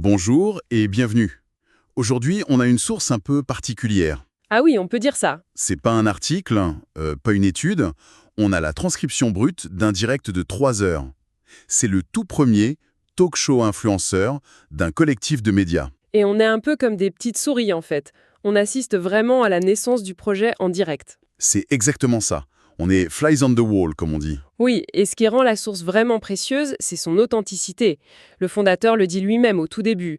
Bonjour et bienvenue. Aujourd'hui, on a une source un peu particulière. Ah oui, on peut dire ça. C'est pas un article, pas une étude, on a la transcription brute d'un direct de 3 heures. C'est le tout premier talk show influenceur d'un collectif de médias. Et on est un peu comme des petites souris en fait. On assiste vraiment à la naissance du projet en direct. C'est exactement ça. On est flies on the wall, comme on dit. Oui, et ce qui rend la source vraiment précieuse, c'est son authenticité. Le fondateur le dit lui-même au tout début.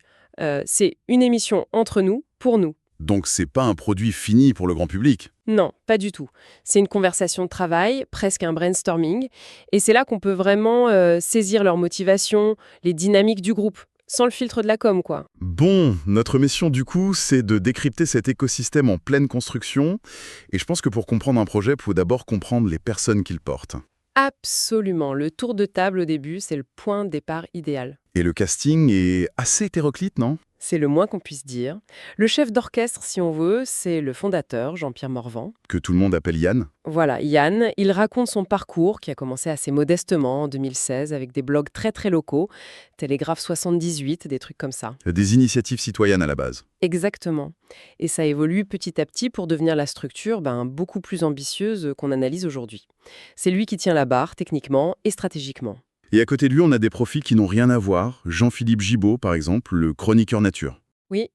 C'est une émission entre nous, pour nous. Donc c'est pas un produit fini pour le grand public. Non, pas du tout. C'est une conversation de travail, presque un brainstorming. Et c'est là qu'on peut vraiment saisir leur motivation, les dynamiques du groupe, sans le filtre de la com, quoi. Bon, notre mission du coup, c'est de décrypter cet écosystème en pleine construction. Et je pense que pour comprendre un projet, il faut d'abord comprendre les personnes qu'il porte. Absolument. Le tour de table au début, c'est le point de départ idéal. Et le casting est assez hétéroclite, non? C'est le moins qu'on puisse dire. Le chef d'orchestre, si on veut, c'est le fondateur, Jean-Pierre Morvan. Que tout le monde appelle Yann. Voilà, Yann, il raconte son parcours qui a commencé assez modestement en 2016 avec des blogs très très locaux, Télégraphe 78, des trucs comme ça. Des initiatives citoyennes à la base. Exactement. Et ça évolue petit à petit pour devenir la structure beaucoup plus ambitieuse qu'on analyse aujourd'hui. C'est lui qui tient la barre techniquement et stratégiquement. Et à côté de lui, on a des profils qui n'ont rien à voir. Jean-Philippe Gibault, par exemple, le chroniqueur nature. Oui.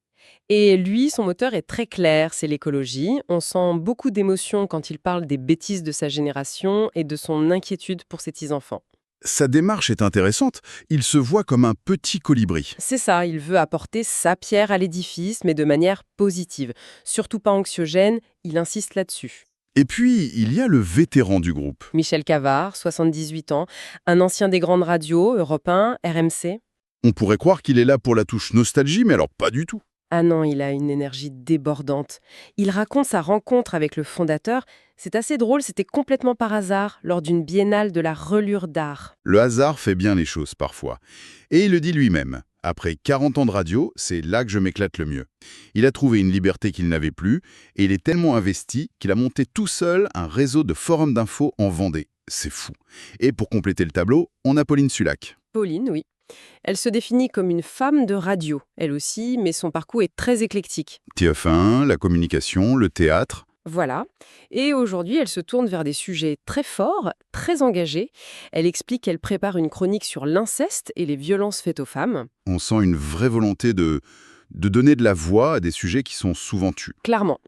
Et lui, son moteur est très clair, c'est l'écologie. On sent beaucoup d'émotion quand il parle des bêtises de sa génération et de son inquiétude pour ses petits-enfants. Sa démarche est intéressante. Il se voit comme un petit colibri. C'est ça, il veut apporter sa pierre à l'édifice, mais de manière positive. Surtout pas anxiogène, il insiste là-dessus. Et puis, il y a le vétéran du groupe. Michel Cavard, 78 ans, un ancien des grandes radios, Europe 1, RMC. On pourrait croire qu'il est là pour la touche nostalgie, mais alors pas du tout. Ah non, il a une énergie débordante. Il raconte sa rencontre avec le fondateur. C'est assez drôle, c'était complètement par hasard, lors d'une biennale de la relure d'art. Le hasard fait bien les choses parfois. Et il le dit lui-même. Après 40 ans de radio, c'est là que je m'éclate le mieux. Il a trouvé une liberté qu'il n'avait plus, et il est tellement investi qu'il a monté tout seul un réseau de forums d'infos en Vendée. C'est fou. Et pour compléter le tableau, on a Pauline Sulac. Pauline, oui. Elle se définit comme une femme de radio, elle aussi, mais son parcours est très éclectique. TF1, la communication, le théâtre. Voilà. Et aujourd'hui, elle se tourne vers des sujets très forts, très engagés. Elle explique qu'elle prépare une chronique sur l'inceste et les violences faites aux femmes. On sent une vraie volonté de donner de la voix à des sujets qui sont souvent tus. Clairement.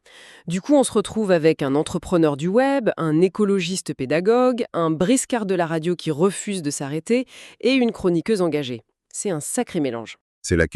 Du coup, on se retrouve avec un entrepreneur du web, un écologiste pédagogue, un briscard de la radio qui refuse de s'arrêter et une chroniqueuse engagée. C'est un sacré mélange. C'est la question